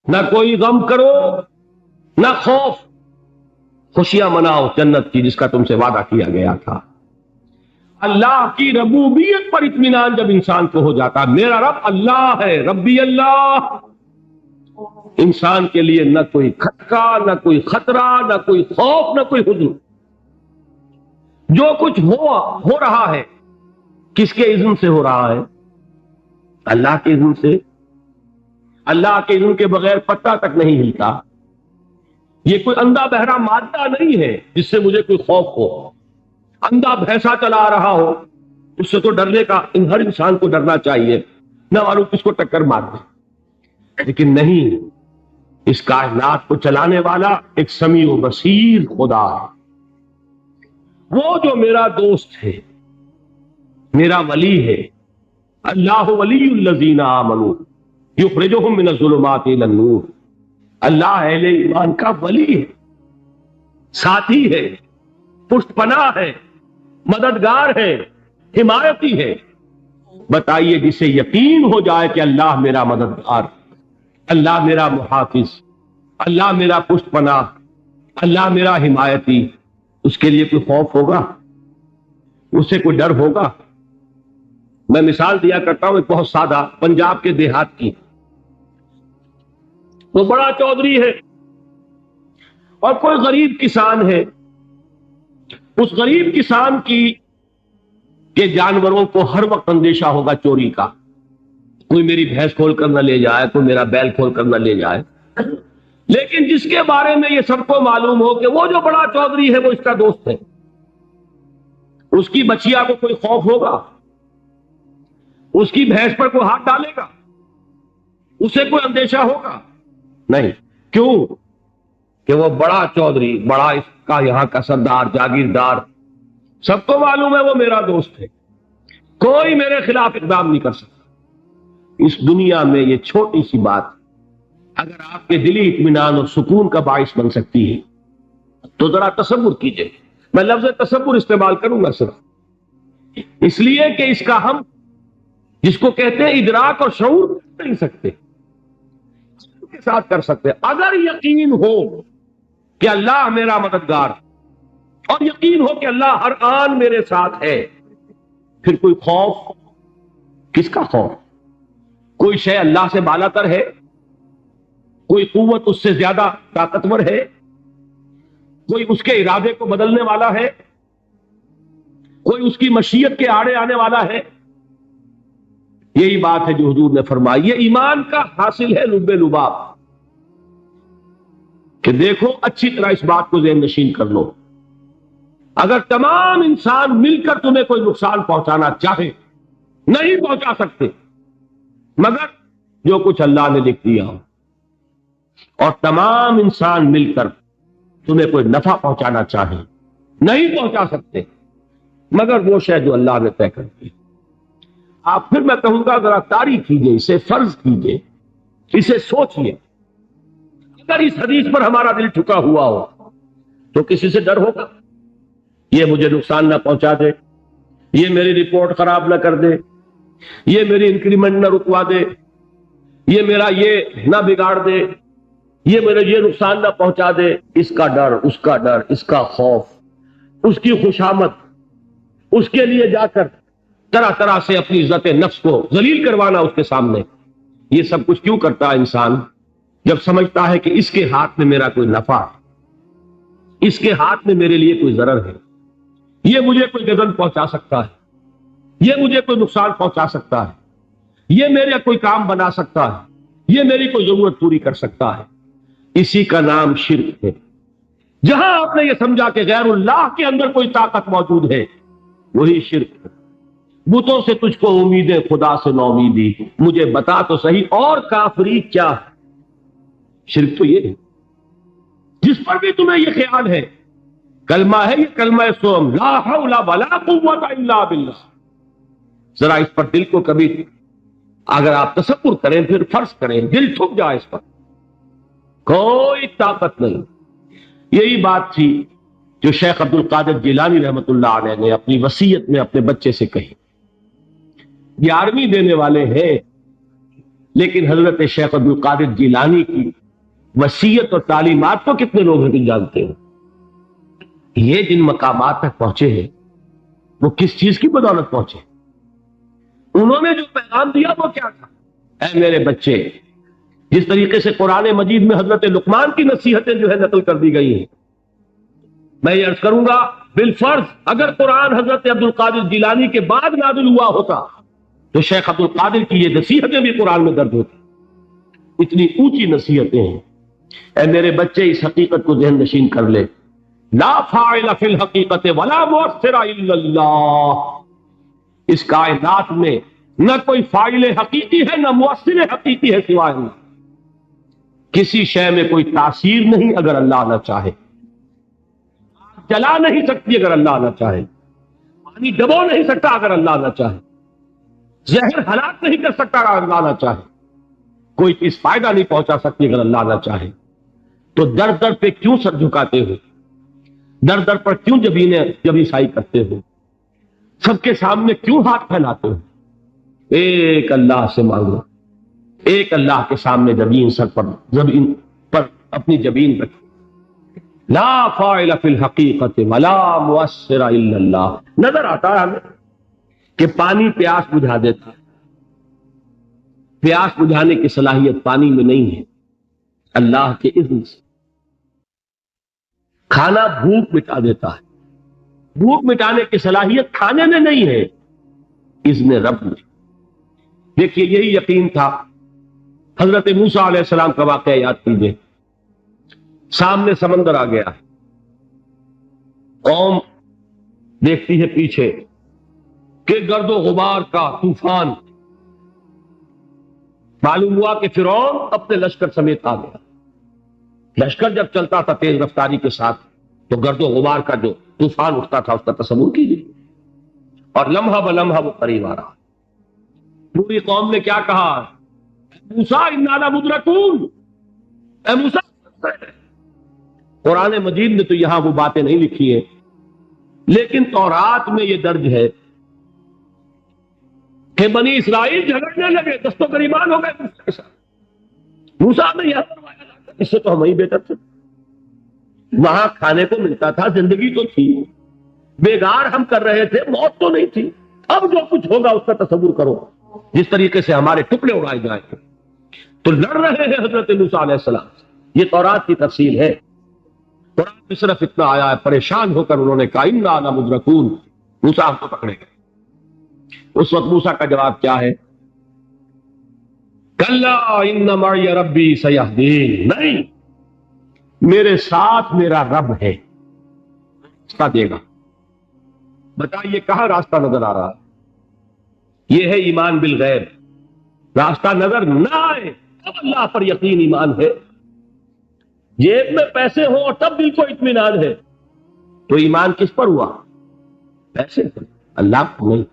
نہ کوئی غم کرو نہ خوف، خوشیاں مناؤ جنت کی جس کا تم سے وعدہ کیا گیا تھا۔ اللہ کی ربوبیت پر اطمینان جب انسان کو ہو جاتا، میرا رب اللہ ہے، ربی اللہ، انسان کے لیے نہ کوئی کھٹکا، نہ کوئی خطرہ، نہ کوئی خوف، نہ کوئی حزن۔ جو کچھ ہو رہا ہے کس کے اذن سے ہو رہا ہے؟ اللہ کے اذن سے۔ اللہ کے اذن کے بغیر پتہ تک نہیں ہلتا۔ یہ کوئی اندھا بہرا مادہ نہیں ہے جس سے مجھے کوئی خوف ہو۔ اندھا بھینسا چلا رہا ہو اس سے تو ڈرنے کا ہر انسان کو ڈرنا چاہیے، نہ معلوم کس کو ٹکر مار دے، لیکن نہیں، اس کائنات کو چلانے والا ایک سمیع و بصیر خدا ہے۔ وہ جو میرا دوست ہے، میرا ولی ہے، اللہ ولی الذین آمنوا یخرجہم من الظلمات الی النور، اللہ اہل ایمان کا ولی ہے، ساتھی ہے، پشت پناہ ہے، مددگار ہے، حمایتی ہے۔ بتائیے جسے یقین ہو جائے کہ اللہ میرا مددگار، اللہ میرا محافظ، اللہ میرا پشت پناہ، اللہ میرا حمایتی، اس کے لیے کوئی خوف ہوگا؟ اس سے کوئی ڈر ہوگا؟ میں مثال دیا کرتا ہوں ایک بہت سادہ، پنجاب کے دیہات کی۔ وہ بڑا چودھری ہے اور کوئی غریب کسان ہے۔ اس غریب کسان کے جانوروں کو ہر وقت اندیشہ ہوگا چوری کا، کوئی میری بھینس کھول کر نہ لے جائے، کوئی میرا بیل کھول کر نہ لے جائے۔ لیکن جس کے بارے میں یہ سب کو معلوم ہو کہ وہ جو بڑا چودھری ہے وہ اس کا دوست ہے، اس کی بچیا کو کوئی خوف ہوگا؟ اس کی بھینس پر کوئی ہاتھ ڈالے گا؟ اسے کوئی اندیشہ ہوگا؟ نہیں۔ کیوں؟ کہ وہ بڑا چودھری، بڑا اس کا یہاں کا سردار، جاگیردار، سب کو معلوم ہے وہ میرا دوست ہے، کوئی میرے خلاف اقدام نہیں کر سکتا۔ اس دنیا میں یہ چھوٹی سی بات اگر آپ کے دلی اطمینان اور سکون کا باعث بن سکتی ہے تو ذرا تصور کیجئے۔ میں لفظ تصور استعمال کروں گا صرف اس لیے کہ اس کا ہم جس کو کہتے ہیں ادراک اور شعور نہیں سکتے، کے ساتھ کر سکتے۔ اگر یقین ہو کہ اللہ میرا مددگار اور یقین ہو کہ اللہ ہر آن میرے ساتھ ہے، پھر کوئی خوف؟ کس کا خوف؟ کوئی شے اللہ سے بالا تر ہے؟ کوئی قوت اس سے زیادہ طاقتور ہے؟ کوئی اس کے ارادے کو بدلنے والا ہے؟ کوئی اس کی مشیت کے آڑے آنے والا ہے؟ یہی بات ہے جو حضور نے فرمائی، یہ ایمان کا حاصل ہے لب لباب، کہ دیکھو اچھی طرح اس بات کو ذہن نشین کر لو، اگر تمام انسان مل کر تمہیں کوئی نقصان پہنچانا چاہے نہیں پہنچا سکتے، مگر جو کچھ اللہ نے لکھ دیا ہو، اور تمام انسان مل کر تمہیں کوئی نفع پہنچانا چاہے نہیں پہنچا سکتے، مگر وہ شے جو اللہ نے طے کر دی۔ آپ پھر میں کہوں گا ذرا تاریخ کیجئے، اسے فرض کیجئے، اسے سوچئے، اگر اس حدیث پر ہمارا دل ٹھکا ہوا ہو تو کسی سے ڈر ہوگا؟ یہ مجھے نقصان نہ پہنچا دے، یہ میری رپورٹ خراب نہ کر دے، یہ میری انکریمنٹ نہ رکوا دے، یہ میرا یہ نہ بگاڑ دے، یہ میرے یہ نقصان نہ پہنچا دے۔ اس کا ڈر، اس کا ڈر، اس کا خوف، اس کی خوشامد، اس کے لیے جا کر طرح طرح سے اپنی عزت نفس کو ذلیل کروانا اس کے سامنے، یہ سب کچھ کیوں کرتا ہے انسان؟ جب سمجھتا ہے کہ اس کے ہاتھ میں میرا کوئی نفع ہے، اس کے ہاتھ میں میرے لیے کوئی ضرر ہے، یہ مجھے کوئی گزن پہنچا سکتا ہے، یہ مجھے کوئی نقصان پہنچا سکتا ہے، یہ میرے کوئی کام بنا سکتا ہے، یہ میری کوئی ضرورت پوری کر سکتا ہے، اسی کا نام شرک ہے۔ جہاں آپ نے یہ سمجھا کہ غیر اللہ کے اندر کوئی طاقت موجود ہے، وہی شرک ہے۔ بتوں سے تجھ کو امید ہے، خدا سے نو امیدی، مجھے بتا تو صحیح اور کافری کیا ہے؟ شرک تو یہ ہے جس پر بھی تمہیں یہ خیال ہے، کلمہ ہے یہ کلمہ سوم، لا حول ولا قوت الا باللہ، ذرا اس پر دل کو کبھی اگر آپ تصور کریں، پھر فرض کریں، دل تھک جائے اس پر، کوئی طاقت نہیں۔ یہی بات تھی جو شیخ عبد القادر جیلانی رحمۃ اللہ علیہ نے اپنی وصیت میں اپنے بچے سے کہی۔ 11ویں دینے والے ہیں، لیکن حضرت شیخ عبد القادر جیلانی کی وصیت اور تعلیمات کو کتنے لوگ ہیں تم جانتے ہو؟ یہ جن مقامات تک پہنچے ہیں وہ کس چیز کی بدولت پہنچے؟ انہوں نے جو پیغام دیا وہ کیا تھا؟ اے میرے بچے، جس طریقے سے قرآن مجید میں حضرت لقمان کی نصیحتیں جو ہے نقل کر دی گئی ہیں، میں یہ عرض کروں گا بالفرض اگر قرآن حضرت عبد القادر جیلانی کے بعد نازل ہوا ہوتا تو شیخ عبد القادر کی یہ نصیحتیں بھی قرآن میں درج ہوتی۔ اتنی اونچی نصیحتیں ہیں۔ اے میرے بچے، اس حقیقت کو ذہن نشین کر لے، لا فاعل فی الحقیقت ولا مؤثر الا اللہ۔ اس کائنات میں نہ کوئی فاعل حقیقی ہے نہ مؤثر حقیقی ہے سوائے اللہ۔ کسی شے میں کوئی تاثیر نہیں اگر اللہ نہ چاہے، جلا نہیں سکتی اگر اللہ نہ چاہے، پانی ڈبو نہیں سکتا اگر اللہ نہ چاہے، زہر ہلاک نہیں کر سکتا اگر اللہ نہ چاہے، کوئی چیز فائدہ نہیں پہنچا سکتی اگر اللہ نہ چاہے۔ تو در در پہ کیوں سر جھکاتے ہو؟ در در پر کیوں جبیں سائی کرتے ہو؟ سب کے سامنے کیوں ہاتھ پھیلاتے ہو؟ ایک اللہ سے مانگو، ایک اللہ کے سامنے زمین پر اپنی جبین رکھو۔ لا فاعل فی الحقیقت ولا مؤثر الا اللہ۔ نظر آتا ہے ہمیں کہ پانی پیاس بجھا دیتا ہے، پیاس بجھانے کی صلاحیت پانی میں نہیں ہے، اللہ کے اذن سے۔ کھانا بھوک مٹا دیتا ہے، بھوک مٹانے کی صلاحیت کھانے میں نہیں ہے، اذن رب میں۔ دیکھیے یہی یقین تھا حضرت موسیٰ علیہ السلام کا واقعہ یاد کیجیے۔ سامنے سمندر آ گیا، قوم دیکھتی ہے پیچھے کہ گرد و غبار کا طوفان۔ معلوم ہوا کہ فرعون اپنے لشکر سمیت آ گیا۔ لشکر جب چلتا تھا تیز رفتاری کے ساتھ تو گرد و غبار کا جو طوفان اٹھتا تھا اس کا تصور کیجیے، اور لمحہ بلمحہ وہ قریب آ رہا۔ پوری قوم نے کیا کہا؟ موسیٰ انا لمدرکون، اے موسیٰ۔ قرآن مجید نے تو یہاں وہ باتیں نہیں لکھی ہیں، لیکن تورات میں یہ درج ہے کہ بنی اسرائیل جھگڑنے لگے، دست و گریبان ہو گئے موسیٰ کے ساتھ۔ موسیٰ نے یہ فرمایا اس سے تو ہم ہی بہتر تھے، وہاں کھانے کو ملتا تھا، زندگی تو تھی، بیگار ہم کر رہے تھے، موت تو نہیں تھی۔ اب جو کچھ ہوگا اس کا تصور کرو، جس طریقے سے ہمارے ٹکڑے اڑائے جائیں گے۔ تو لڑ رہے ہیں حضرت موسیٰ علیہ السلام، یہ تورات کی تفصیل ہے۔ قرآن میں صرف اتنا آیا ہے، پریشان ہو کر انہوں نے کہا انا لمدرکون، موسیٰ ہم کو پکڑے گئے۔ اس وقت موسیٰ کا جواب کیا ہے؟ کلا ان معی ربی سیہدین، نہیں، میرے ساتھ میرا رب ہے، راستہ دے گا۔ بتائیے کہاں راستہ نظر آ رہا ہے؟ یہ ہے ایمان بالغیب۔ راستہ نظر نہ آئے تب اللہ پر یقین ایمان ہے، جیب میں پیسے ہوں اور تب دل کو اطمینان ہے تو ایمان کس پر ہوا؟ پیسے پر، اللہ پر نہیں۔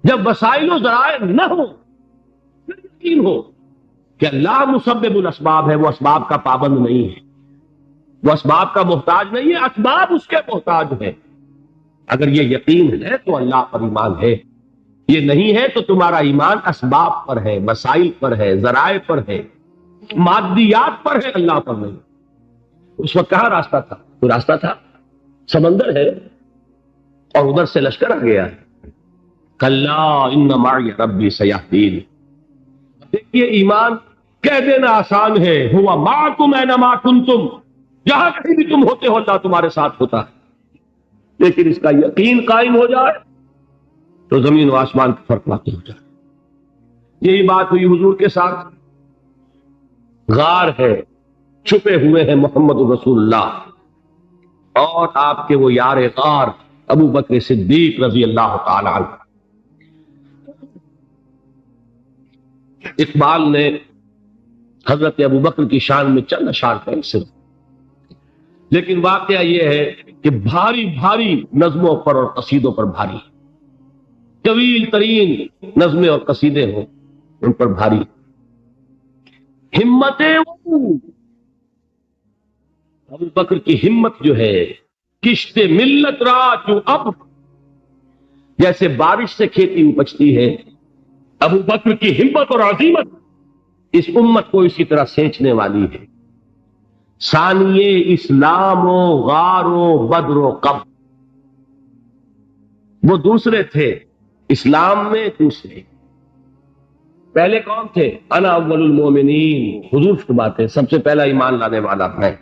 جب وسائل و ذرائع نہ ہو پھر یقین ہو کہ اللہ مسبب الاسباب ہے، وہ اسباب کا پابند نہیں ہے، وہ اسباب کا محتاج نہیں ہے، اسباب اس کے محتاج ہے۔ اگر یہ یقین ہے تو اللہ پر ایمان ہے، یہ نہیں ہے تو تمہارا ایمان اسباب پر ہے، وسائل پر ہے، ذرائع پر ہے، مادیات پر ہے، اللہ پر نہیں۔ اس وقت کہاں راستہ تھا؟ کوئی راستہ تھا؟ سمندر ہے اور ادھر سے لشکر آ گیا ہے۔ کلا ان معی ربی سیہدین۔ دیکھیے ایمان کہہ دینا آسان ہے، ہوا معکم اینما کنتم، جہاں کہیں بھی تم ہوتے ہو اللہ تمہارے ساتھ ہوتا ہے، لیکن اس کا یقین قائم ہو جائے تو زمین و آسمان کا فرق واقع ہو جائے۔ یہی بات ہوئی حضور کے ساتھ۔ غار ہے، چھپے ہوئے ہیں محمد رسول اللہ اور آپ کے وہ یار غار ابو بکر صدیق رضی اللہ تعالی عنہ۔ اقبال نے حضرت ابو بکر کی شان میں چند اشعار کہے صرف، لیکن واقعہ یہ ہے کہ بھاری بھاری نظموں پر اور قصیدوں پر بھاری، طویل ترین نظمیں اور قصیدے ہوں ان پر بھاری۔ ہمتیں ابو بکر کی ہمت جو ہے، کشت ملت را جو اب، جیسے بارش سے کھیتی اپجتی ہے، ابو بکر کی ہمت اور عزیمت اس امت کو اسی طرح سینچنے والی ہے۔ ثانیے اسلام و غار و بدر و قب، وہ دوسرے تھے اسلام میں، دوسرے پہلے کون تھے؟ انا اول المومنین، حضور فرماتے سب سے پہلا ایمان لانے والا ہے،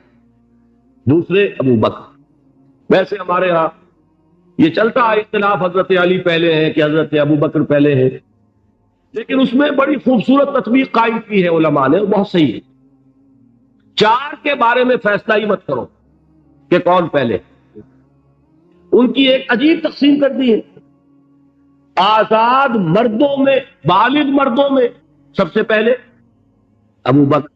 دوسرے ابو بکر۔ ویسے ہمارے ہاں یہ چلتا ہے اختلاف، حضرت علی پہلے ہیں کہ حضرت ابو بکر پہلے ہیں، لیکن اس میں بڑی خوبصورت تطبیق قائم کی ہے علماء نے، بہت صحیح ہے۔ چار کے بارے میں فیصلہ ہی مت کرو کہ کون پہلے، ان کی ایک عجیب تقسیم کر دی ہے۔ آزاد مردوں میں، بالغ مردوں میں سب سے پہلے ابو بکر،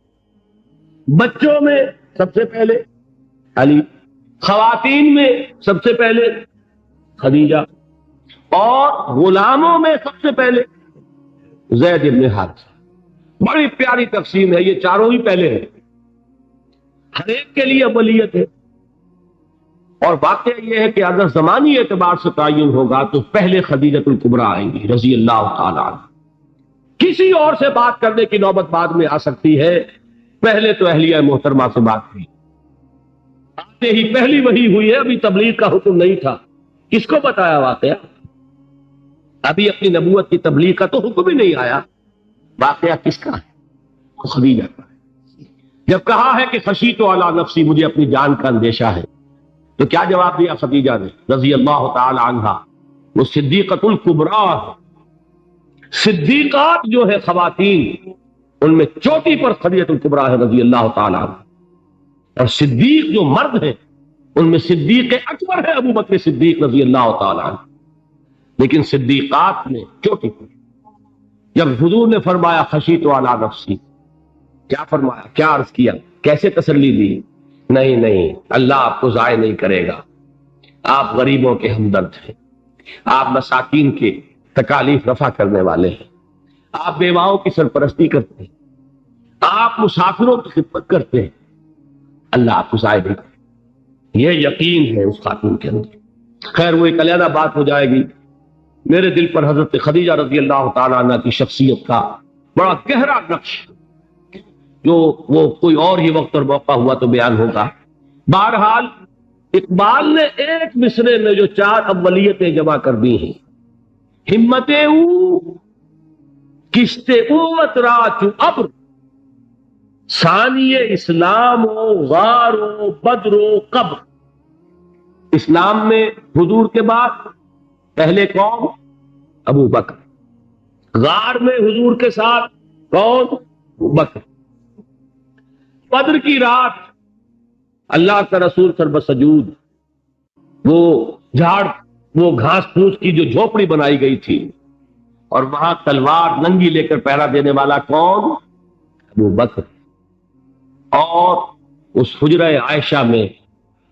بچوں میں سب سے پہلے علی، خواتین میں سب سے پہلے خدیجہ، اور غلاموں میں سب سے پہلے زید بن حارثہ۔ بڑی پیاری تقسیم ہے، یہ چاروں ہی پہلے ہیں، ہر ایک کے لیے اولیت ہے۔ اور واقعہ یہ ہے کہ اگر زمانی اعتبار سے تعین ہوگا تو پہلے خدیجۃ الکبریٰ آئیں گی رضی اللہ تعالیٰ عنہ۔ کسی اور سے بات کرنے کی نوبت بعد میں آ سکتی ہے، پہلے تو اہلیہ محترمہ سے بات ہوئی، آتے ہی پہلی وحی ہوئی ہے، ابھی تبلیغ کا حکم نہیں تھا۔ کس کو بتایا واقعہ؟ ابھی اپنی نبوت کی تبلیغ کا تو حکم ہی نہیں آیا، واقعہ کس کا ہے؟ خدیجہ کا ہے۔ جب کہا ہے کہ خشیت علی نفسی، مجھے اپنی جان کا اندیشہ ہے، تو کیا جواب دیا خدیجہ نے رضی اللہ تعالی عنہا؟ وہ صدیقۃ الکبریٰ ہے۔ صدیقات جو ہے خواتین، ان میں چوٹی پر خدیجۃ الکبریٰ ہے رضی اللہ تعالی عنہ، اور صدیق جو مرد ہیں ان میں صدیق اکبر ہے ابو بکر صدیق رضی اللہ تعالی عنہ، لیکن صدیقات میں چوٹی پر۔ جب حضور نے فرمایا خشیت علی نفسی، کیا فرمایا، کیا عرض کیا، کیسے تسلی دی؟ نہیں نہیں، اللہ آپ کو ضائع نہیں کرے گا، آپ غریبوں کے ہمدرد ہیں، آپ مساکین کے تکالیف رفع کرنے والے ہیں، آپ بیواؤں کی سرپرستی کرتے ہیں، آپ مسافروں کی خدمت کرتے ہیں، اللہ آپ کو ضائع نہیں کرے گا۔ یہ یقین ہے اس خاتون کے اندر۔ خیر وہ ایک علیحدہ بات ہو جائے گی۔ میرے دل پر حضرت خدیجہ رضی اللہ تعالیٰ عنہ کی شخصیت کا بڑا گہرا نقش، جو وہ کوئی اور ہی وقت اور موقع ہوا تو بیان ہوگا۔ بہرحال اقبال نے ایک مصرے میں جو چار اولیتیں جمع کر دی ہیں، ہمت او کشت امت را چو ابر، ثانی اسلام و غار و بدر و قبر۔ اسلام میں حضور کے بعد پہلے کون؟ ابو بکر۔ غار میں حضور کے ساتھ کون؟ ابو بکر۔ بدر کی رات اللہ کا رسول سرب سجود، وہ جھاڑ، وہ گھاس پھوس کی جو جھوپڑی بنائی گئی تھی، اور وہاں تلوار ننگی لے کر پہرا دینے والا کون؟ ابو بکر۔ اور اس حجرہ عائشہ میں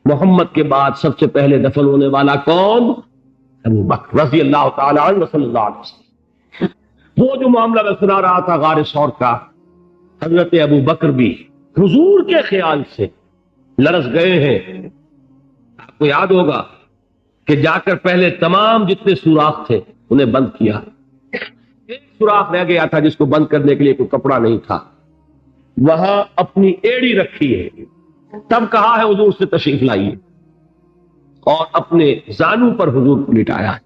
محمد کے بعد سب سے پہلے دفن ہونے والا کون؟ ابو بکر رضی اللہ تعالی عنہ صلی اللہ علیہ وسلم۔ وہ جو معاملہ میں سنا رہا تھا غار ثور کا، حضرت ابو بکر بھی حضور کے خیال سے لرز گئے ہیں۔ آپ کو یاد ہوگا کہ جا کر پہلے تمام جتنے سوراخ تھے انہیں بند کیا، ایک سوراخ رہ گیا تھا جس کو بند کرنے کے لیے کوئی کپڑا نہیں تھا، وہاں اپنی ایڑی رکھی ہے، تب کہا ہے حضور سے تشریف لائیے، اور اپنے زانو پر حضور کو لٹایا ہے،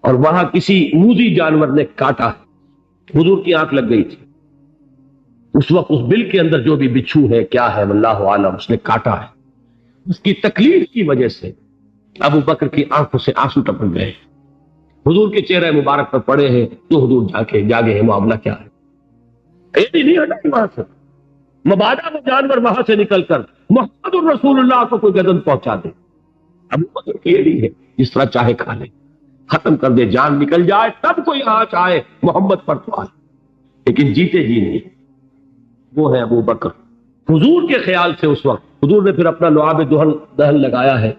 اور وہاں کسی موذی جانور نے کاٹا ہے، حضور کی آنکھ لگ گئی تھی، اس وقت اس بل کے اندر جو بھی بچھو ہے کیا ہے واللہ عالم، اس نے کاٹا ہے، اس کی تکلیف کی وجہ سے ابو بکر کی آنکھوں سے آنسو ٹپک گئے، حضور کے چہرے مبارک پر پڑے ہیں، تو حضور جاگے ہیں، معاملہ کیا ہے؟ ایڑی نہیں ہٹائی وہاں سے، مبادا وہ جانور وہاں سے نکل کر محمد الرسول اللہ کو کوئی گدن پہنچا دے، ابو بکر کی ایڑی ہے، جس طرح چاہے کھا لے، ختم کر دے، جان نکل جائے تب کوئی آنچ آئے محمد پر تو آئے، لیکن جیتے جی نہیں۔ وہ ہے ابو بکر۔ حضور کے خیال سے اس وقت حضور نے پھر اپنا لعاب دہن لگایا ہے،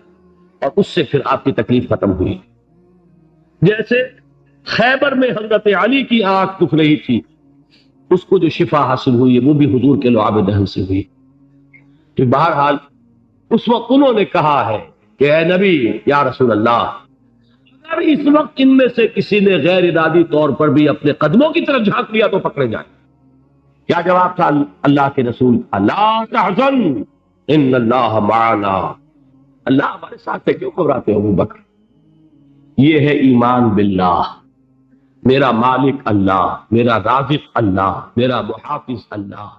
اور اس سے پھر آپ کی تکلیف ختم ہوئی۔ جیسے خیبر میں حضرت علی کی آنکھ دکھ رہی تھی، اس کو جو شفا حاصل ہوئی ہے وہ بھی حضور کے لعاب دہن سے ہوئی۔ تو بہرحال اس وقت انہوں نے کہا ہے کہ اے نبی یا رسول اللہ، اگر اس وقت ان میں سے کسی نے غیر ارادی طور پر بھی اپنے قدموں کی طرف جھانک لیا تو پکڑے جائیں۔ کیا جواب تھا اللہ کے رسول؟ لا تحزن ان اللہ معنا، اللہ ہمارے ساتھ ہے، کیوں گھبراتے ہو ابو بکر؟ یہ ہے ایمان باللہ، میرا مالک اللہ، میرا رازق اللہ، میرا محافظ اللہ۔